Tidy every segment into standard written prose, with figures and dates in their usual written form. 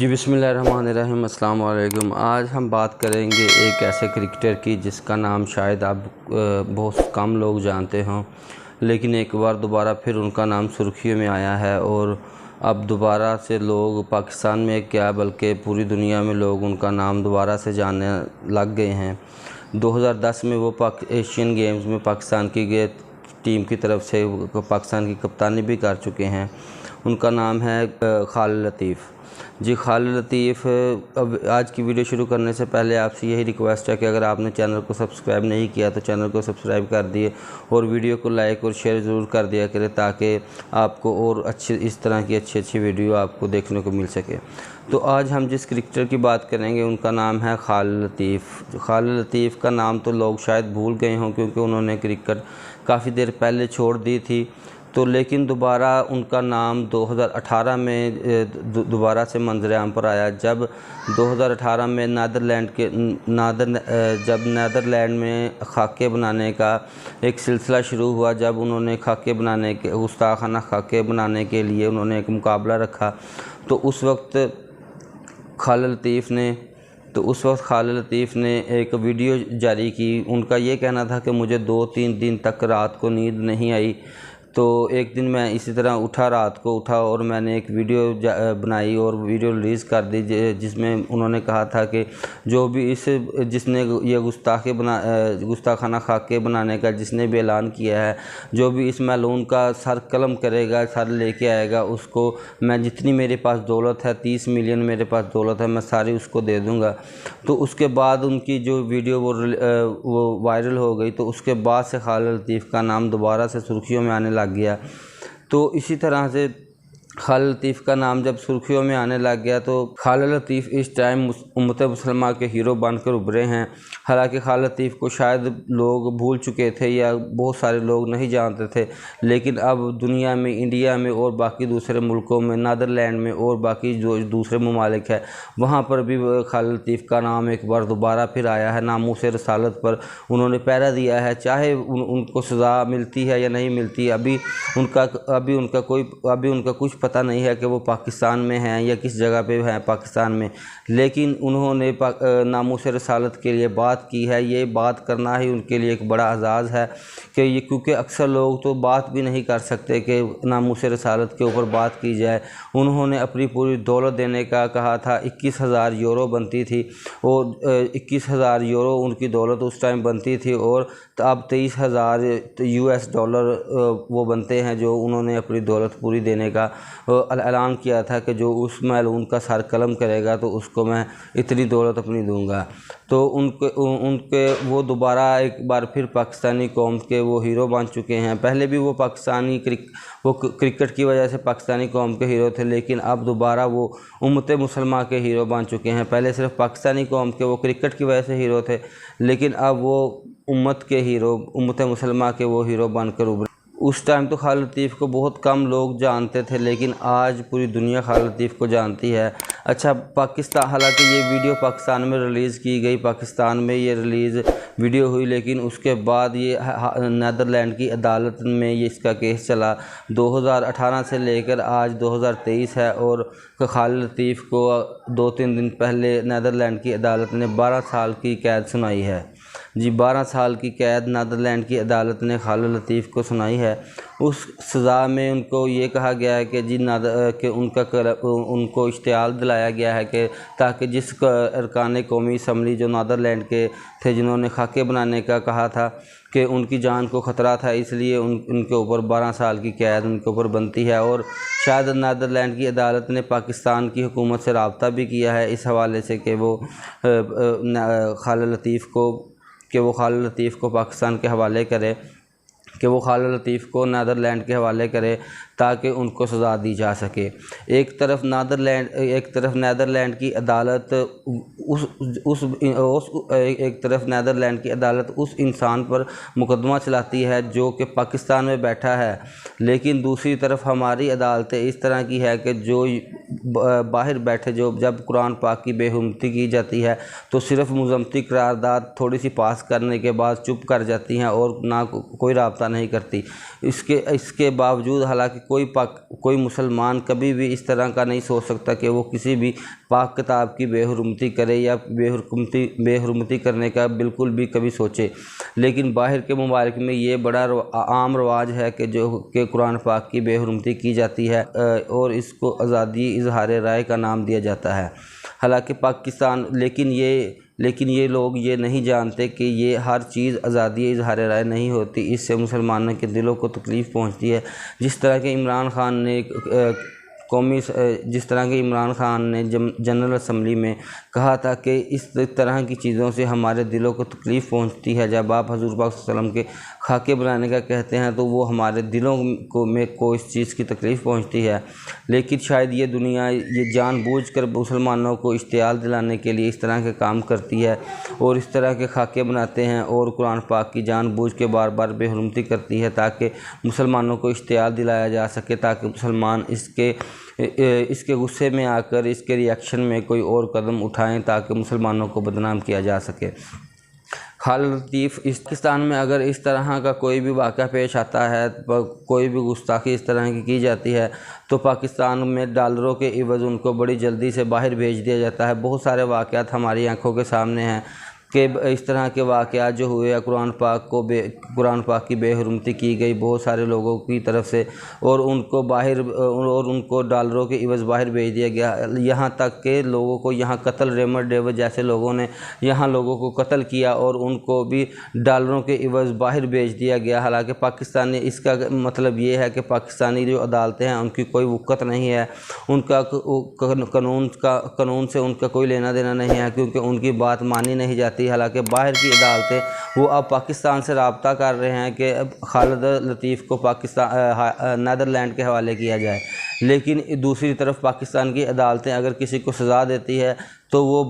جی بسم اللہ الرحمن الرحیم، السلام علیکم۔ آج ہم بات کریں گے ایک ایسے کرکٹر کی جس کا نام شاید اب بہت کم لوگ جانتے ہوں، لیکن ایک بار دوبارہ پھر ان کا نام سرخیوں میں آیا ہے اور اب دوبارہ سے لوگ پاکستان میں کیا بلکہ پوری دنیا میں لوگ ان کا نام دوبارہ سے جاننے لگ گئے ہیں۔ 2010 میں وہ ایشین گیمز میں پاکستان کی ٹیم کی طرف سے پاکستان کی کپتانی بھی کر چکے ہیں۔ ان کا نام ہے خالد لطیف۔ جی خالد لطیف، اب آج کی ویڈیو شروع کرنے سے پہلے آپ سے یہی ریکویسٹ ہے کہ اگر آپ نے چینل کو سبسکرائب نہیں کیا تو چینل کو سبسکرائب کر دیے اور ویڈیو کو لائک اور شیئر ضرور کر دیا کرے تاکہ آپ کو اور اس طرح کی اچھی ویڈیو آپ کو دیکھنے کو مل سکے۔ تو آج ہم جس کرکٹر کی بات کریں گے ان کا نام ہے خالد لطیف۔ خالد لطیف کا نام تو لوگ شاید بھول گئے ہوں کیونکہ انہوں نے کرکٹ کافی دیر پہلے چھوڑ دی تھی، تو لیکن دوبارہ ان کا نام 2018 میں دوبارہ سے منظر عام پر آیا جب 2018 میں نیدرلینڈ میں خاکے بنانے کا ایک سلسلہ شروع ہوا، جب انہوں نے گستاخانہ خاکے بنانے کے لیے انہوں نے ایک مقابلہ رکھا تو اس وقت خالد لطیف نے ایک ویڈیو جاری کی۔ ان کا یہ کہنا تھا کہ مجھے 2-3 دن تک رات کو نیند نہیں آئی، تو ایک دن میں اسی طرح رات کو اٹھا اور میں نے ایک ویڈیو بنائی اور ویڈیو ریلیز کر دی جس میں انہوں نے کہا تھا کہ جو بھی جس نے یہ گستاخانہ خاکے بنانے کا جس نے بھی اعلان کیا ہے، جو بھی اس میلون کا سر قلم کرے گا، سر لے کے آئے گا، اس کو میں جتنی میرے پاس دولت ہے 30 ملین میرے پاس دولت ہے، میں ساری اس کو دے دوں گا۔ تو اس کے بعد ان کی جو ویڈیو وہ وائرل ہو گئی، تو اس کے بعد سے خالد لطیف کا نام دوبارہ سے سرخیوں میں آنے لگ گیا۔ تو اسی طرح سے خالد لطیف کا نام جب سرخیوں میں آنے لگ گیا تو خالد لطیف اس ٹائم امت مسلمہ کے ہیرو بن کر ابھرے ہیں۔ حالانکہ خالد لطیف کو شاید لوگ بھول چکے تھے یا بہت سارے لوگ نہیں جانتے تھے، لیکن اب دنیا میں، انڈیا میں اور باقی دوسرے ملکوں میں، نیدرلینڈ میں اور باقی جو دوسرے ممالک ہیں وہاں پر بھی خالد لطیف کا نام ایک بار دوبارہ پھر آیا ہے۔ ناموس رسالت پر انہوں نے پہرا دیا ہے، چاہے ان کو سزا ملتی ہے یا نہیں ملتی، ابھی ان کا کچھ پتہ نہیں ہے کہ وہ پاکستان میں ہیں یا کس جگہ پہ ہیں پاکستان میں، لیکن انہوں نے ناموس رسالت کے لیے بات کی ہے۔ یہ بات کرنا ہی ان کے لیے ایک بڑا اعزاز ہے کہ کیونکہ اکثر لوگ تو بات بھی نہیں کر سکتے کہ ناموس رسالت کے اوپر بات کی جائے۔ انہوں نے اپنی پوری دولت دینے کا کہا تھا، 21,000 یورو بنتی تھی اور 21,000 یورو ان کی دولت اس ٹائم بنتی تھی اور اب 23,000 US ڈالر وہ بنتے ہیں جو انہوں نے اپنی دولت پوری دینے کا اعلان کیا تھا کہ جو اس میلون کا سر قلم کرے گا تو اس کو میں اتنی دولت اپنی دوں گا۔ تو ان کے وہ دوبارہ ایک بار پھر پاکستانی قوم کے وہ ہیرو بن چکے ہیں۔ پہلے بھی وہ کرکٹ کی وجہ سے پاکستانی قوم کے ہیرو تھے، لیکن اب دوبارہ وہ امت مسلمہ کے ہیرو بن چکے ہیں۔ پہلے صرف پاکستانی قوم کے وہ کرکٹ کی وجہ سے ہیرو تھے، لیکن اب وہ امت مسلمہ کے وہ ہیرو بن کر ابھرے۔ اس ٹائم تو خالد لطیف کو بہت کم لوگ جانتے تھے، لیکن آج پوری دنیا خالد لطیف کو جانتی ہے۔ اچھا، حالانکہ یہ ویڈیو پاکستان میں ریلیز کی گئی، پاکستان میں یہ ریلیز ویڈیو ہوئی، لیکن اس کے بعد یہ نیدرلینڈ کی عدالت میں اس کا کیس چلا 2018 سے لے کر آج 2023 ہے، اور خالد لطیف کو 2-3 دن پہلے نیدرلینڈ کی عدالت نے 12 سال کی قید سنائی ہے۔ جی 12 سال کی قید نیدرلینڈ کی عدالت نے خالد لطیف کو سنائی ہے۔ اس سزا میں ان کو یہ کہا گیا ہے کہ ان کو اشتعال دلایا گیا ہے کہ تاکہ جس ارکان قومی اسمبلی جو نیدرلینڈ کے تھے جنہوں نے خاکے بنانے کا کہا تھا کہ ان کی جان کو خطرہ تھا، اس لیے ان کے اوپر 12 سال کی قید ان کے اوپر بنتی ہے۔ اور شاید نیدرلینڈ کی عدالت نے پاکستان کی حکومت سے رابطہ بھی کیا ہے اس حوالے سے کہ وہ خالد لطیف کو پاکستان کے حوالے کرے، کہ وہ خالد لطیف کو نیدرلینڈ کے حوالے کرے تاکہ ان کو سزا دی جا سکے۔ ایک طرف نیدرلینڈ کی عدالت اس انسان پر مقدمہ چلاتی ہے جو کہ پاکستان میں بیٹھا ہے، لیکن دوسری طرف ہماری عدالتیں اس طرح کی ہے کہ جو باہر بیٹھے جب قرآن پاک کی بے حرمتی کی جاتی ہے تو صرف مذمتی قرارداد تھوڑی سی پاس کرنے کے بعد چپ کر جاتی ہیں اور نہ کوئی رابطہ نہیں کرتی۔ اس کے باوجود حالانکہ کوئی مسلمان کبھی بھی اس طرح کا نہیں سوچ سکتا کہ وہ کسی بھی پاک کتاب کی بے حرمتی کرے یا بے حرمتی کرنے کا بالکل بھی کبھی سوچے۔ لیکن باہر کے ممالک میں یہ بڑا عام رواج ہے کہ قرآن پاک کی بے حرمتی کی جاتی ہے اور اس کو آزادی اظہار رائے کا نام دیا جاتا ہے۔ حالانکہ پاکستان لیکن یہ لوگ یہ نہیں جانتے کہ یہ ہر چیز آزادی اظہار رائے نہیں ہوتی، اس سے مسلمانوں کے دلوں کو تکلیف پہنچتی ہے۔ جس طرح کہ عمران خان نے جنرل اسمبلی میں کہا تھا کہ اس طرح کی چیزوں سے ہمارے دلوں کو تکلیف پہنچتی ہے۔ جب آپ حضور پاک صلی اللہ علیہ وسلم کے خاکے بنانے کا کہتے ہیں تو وہ ہمارے دلوں کو اس چیز کی تکلیف پہنچتی ہے۔ لیکن شاید یہ دنیا یہ جان بوجھ کر مسلمانوں کو اشتعال دلانے کے لیے اس طرح کے کام کرتی ہے اور اس طرح کے خاکے بناتے ہیں اور قرآن پاک کی جان بوجھ کے بار بار بے حرمتی کرتی ہے تاکہ مسلمانوں کو اشتعال دلایا جا سکے، تاکہ مسلمان اس کے غصے میں آ کر اس کے ریاکشن میں کوئی اور قدم اٹھائیں تاکہ مسلمانوں کو بدنام کیا جا سکے۔ خالد لطیف پاکستان میں اگر اس طرح کا کوئی بھی واقعہ پیش آتا ہے، کوئی بھی گستاخی اس طرح کی جاتی ہے تو پاکستان میں ڈالروں کے عوض ان کو بڑی جلدی سے باہر بھیج دیا جاتا ہے۔ بہت سارے واقعات ہماری آنکھوں کے سامنے ہیں کہ اس طرح کے واقعات جو ہوئے قرآن پاک کی بے حرمتی کی گئی بہت سارے لوگوں کی طرف سے اور ان کو ڈالروں کے عوض باہر بھیج دیا گیا، یہاں تک کہ لوگوں کو یہاں قتل ریمنڈ ڈیوڈ جیسے لوگوں نے یہاں لوگوں کو قتل کیا اور ان کو بھی ڈالروں کے عوض باہر بھیج دیا گیا۔ حالانکہ پاکستانی اس کا مطلب یہ ہے کہ پاکستانی جو عدالتیں ہیں ان کی کوئی وقت نہیں ہے، ان کا قانون سے ان کا کوئی لینا دینا نہیں ہے کیونکہ ان کی بات مانی نہیں جاتی۔ حالانکہ باہر کی عدالتیں وہ اب پاکستان سے رابطہ کر رہے ہیں کہ اب خالد لطیف کو نیدرلینڈ کے حوالے کیا جائے، لیکن دوسری طرف پاکستان کی عدالتیں اگر کسی کو سزا دیتی ہے تو وہ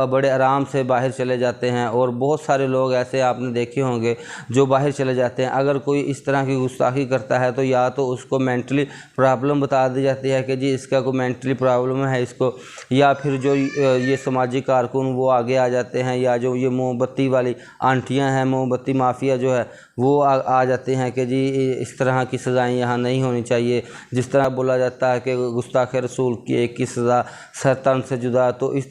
بڑے آرام سے باہر چلے جاتے ہیں اور بہت سارے لوگ ایسے آپ نے دیکھے ہوں گے جو باہر چلے جاتے ہیں۔ اگر کوئی اس طرح کی گستاخی کرتا ہے تو یا تو اس کو مینٹلی پرابلم بتا دی جاتی ہے کہ جی اس کا کوئی مینٹلی پرابلم ہے اس کو، یا پھر جو یہ سماجی کارکن وہ آگے آ جاتے ہیں، یا جو یہ موم بتی والی آنٹیاں ہیں، موم بتی مافیا جو ہے وہ آ جاتے ہیں کہ جی اس طرح کی سزائیں یہاں نہیں ہونی چاہیے۔ جس طرح بولا جاتا ہے کہ گستاخ رسول کی ایک کی سزا سر تن سے جدا، تو اس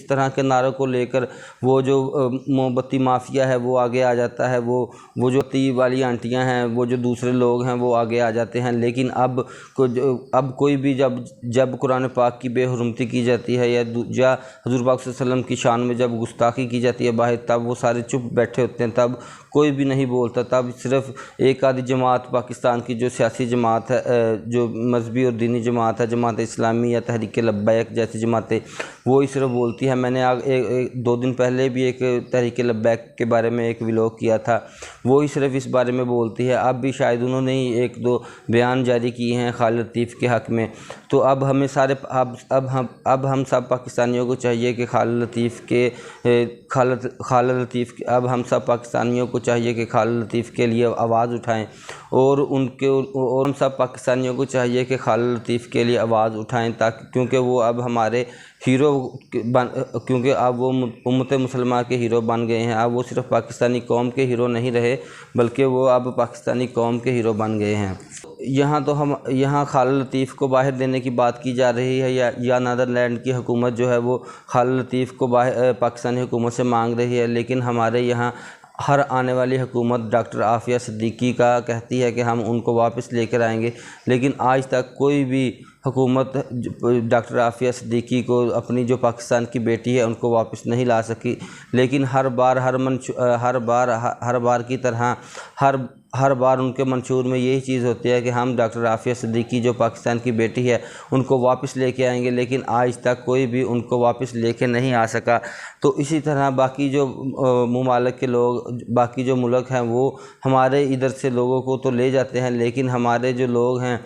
طرح کے نعروں کو لے کر وہ جو موم بتی مافیا ہے وہ آگے آ جاتا ہے، وہ جو تی والی آنٹیاں ہیں، وہ جو دوسرے لوگ ہیں وہ آگے آ جاتے ہیں۔ لیکن اب کوئی بھی جب قرآن پاک کی بے حرمتی کی جاتی ہے یا حضور پاک صلی اللہ علیہ وسلم کی شان میں جب گستاخی کی جاتی ہے باہر، تب وہ سارے چپ بیٹھے ہوتے ہیں، تب کوئی بھی نہیں بولتا۔ تب صرف ایک آدھی جماعت پاکستان کی جو سیاسی جماعت ہے، جو مذہبی اور دینی جماعت ہے، جماعت اسلامی یا تحریک لبیک جیسی جماعتیں، وہی صرف بولتی ہے۔ میں نے 2 دن پہلے بھی ایک تحریک لبیک کے بارے میں ایک ولاگ کیا تھا، وہی صرف اس بارے میں بولتی ہے۔ اب بھی شاید انہوں نے 1-2 بیان جاری کیے ہیں خالد لطیف کے حق میں، تو اب ہم سب پاکستانیوں کو چاہیے کہ خالد لطیف کے لیے آواز اٹھائیں اور ہم سب پاکستانیوں کو چاہیے کہ خالد لطیف کے لیے آواز اٹھائیں کیونکہ وہ اب ہمارے ہیرو کیونکہ اب وہ امت مسلمہ کے ہیرو بن گئے ہیں۔ اب وہ صرف پاکستانی قوم کے ہیرو نہیں رہے بلکہ وہ اب پاکستانی قوم کے ہیرو بن گئے ہیں۔ یہاں خالد لطیف کو باہر دینے کی بات کی جا رہی ہے یا نیدرلینڈ کی حکومت جو ہے وہ خالد لطیف کو پاکستانی حکومت سے مانگ رہی ہے، لیکن ہمارے یہاں ہر آنے والی حکومت ڈاکٹر عافیہ صدیقی کا کہتی ہے کہ ہم ان کو واپس لے کر آئیں گے، لیکن آج تک کوئی بھی حکومت ڈاکٹر عافیہ صدیقی کو اپنی جو پاکستان کی بیٹی ہے ان کو واپس نہیں لا سکی۔ لیکن ہر بار کی طرح ہر بار ان کے منشور میں یہی چیز ہوتی ہے کہ ہم ڈاکٹر عافیہ صدیقی جو پاکستان کی بیٹی ہے ان کو واپس لے کے آئیں گے، لیکن آج تک کوئی بھی ان کو واپس لے کے نہیں آ سکا۔ تو اسی طرح باقی جو ممالک کے لوگ، باقی جو ملک ہیں وہ ہمارے ادھر سے لوگوں کو تو لے جاتے ہیں، لیکن ہمارے جو لوگ ہیں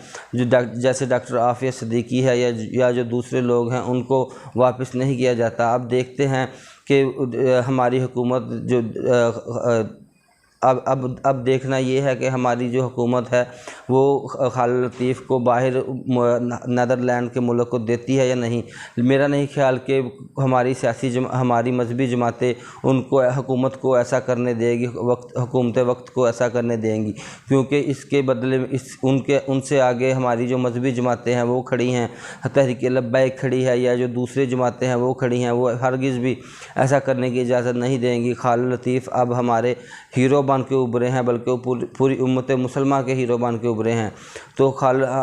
جیسے ڈاکٹر عافیہ صدیقی ہے یا جو دوسرے لوگ ہیں ان کو واپس نہیں کیا جاتا۔ اب دیکھتے ہیں کہ ہماری حکومت اب دیکھنا یہ ہے کہ ہماری جو حکومت ہے وہ خالد لطیف کو باہر نیدرلینڈ کے ملک کو دیتی ہے یا نہیں۔ میرا نہیں خیال کہ ہماری ہماری مذہبی جماعتیں ان کو حکومت کو ایسا کرنے دے گی، حکومت وقت کو ایسا کرنے دیں گی، کیونکہ اس کے بدلے میں ان سے آگے ہماری جو مذہبی جماعتیں ہیں وہ کھڑی ہیں، تحریک لبیک کھڑی ہے، یا جو دوسری جماعتیں ہیں وہ کھڑی ہیں، وہ ہرگز بھی ایسا کرنے کی اجازت نہیں دیں گی۔ خالد لطیف اب ہمارے ہیرو بن کے ابھرے ہیں، بلکہ وہ پوری امت مسلمہ کے ہیرو بن کے ابھرے ہیں۔ تو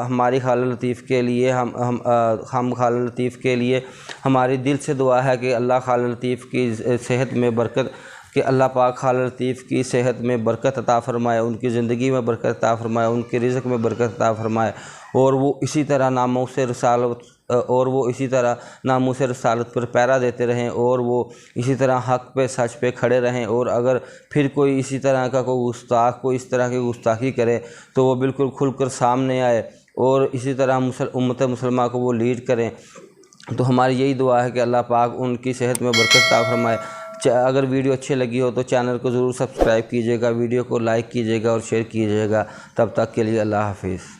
ہماری خالد لطیف کے لیے ہم خالد لطیف کے لیے ہماری دل سے دعا ہے کہ اللہ خالد لطیف کی صحت میں برکت، کہ اللہ پاک خالد لطیف کی صحت میں برکت عطا فرمائے، ان کی زندگی میں برکت عطا فرمائے، ان کے رزق میں برکت عطا فرمائے، اور وہ اسی طرح ناموس رسالت پر پیرا دیتے رہیں، اور وہ اسی طرح حق پہ سچ پہ کھڑے رہیں، اور اگر پھر کوئی اسی طرح کا کوئی گستاخ کوئی اس طرح کی گستاخی کرے تو وہ بالکل کھل کر سامنے آئے، اور اسی طرح امت مسلمہ کو وہ لیڈ کریں۔ تو ہماری یہی دعا ہے کہ اللہ پاک ان کی صحت میں برکت عطا فرمائے۔ اگر ویڈیو اچھی لگی ہو تو چینل کو ضرور سبسکرائب کیجیے گا، ویڈیو کو لائک کیجیے گا اور شیئر کیجیے گا۔ تب تک کے لیے اللہ حافظ۔